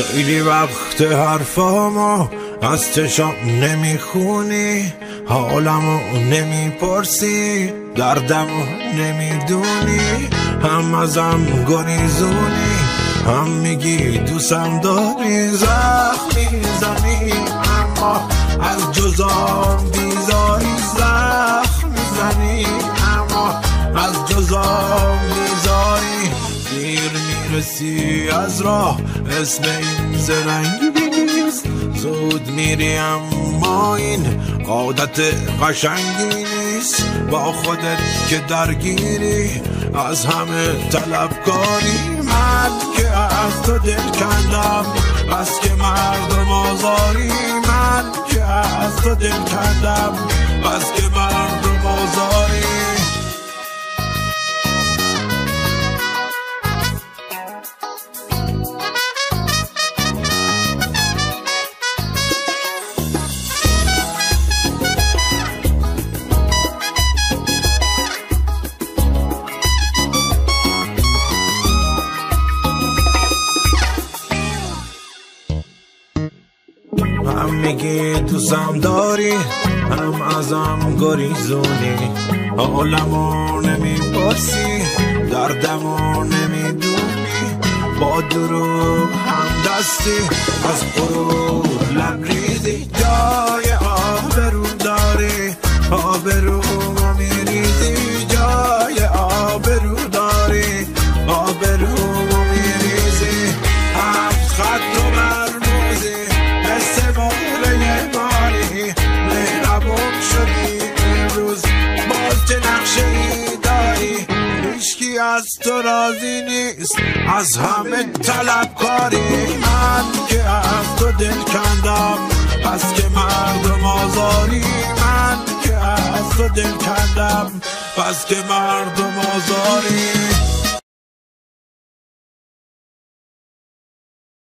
خیلی وقت حرفامو از چشام نمیخونی، حالمو نمیپرسی، دردمو نمیدونی، هم ازم گریزونی، هم میگی دوستم داری. زخم میزنی اما از جزام بیزاری، زخم میزنی اما از جزام بیزاری. دیر میرسی از راه اسم این زرنگی نیست، زود میری اما این عادت قشنگی نیست. با خودت که درگیری از همه طلبکاری، من که از تو دل کندم بس که مردم آزاری، من که از تو دل کندم بس که مردم آزاری. هم میگی دوستم داری، هم ازم گریزونی، حالمو نمیپرسی، دردمو نمیدونی. با دروغ هم دستی از غرور لبریزی، جای آبرو داری، آبرومو میریزی، جای آبرو داری، آبرومو میریزی. هفت خط و مرموزی مثل موله ماری، مهربون شدی امروز باز که نقشه ای داری. هیچکی از تو راضی نیست از همه طلبکاری، من که از تو دل کندم بس که مردم آزاری، من که از تو دل کندم بس که مردم آزاری.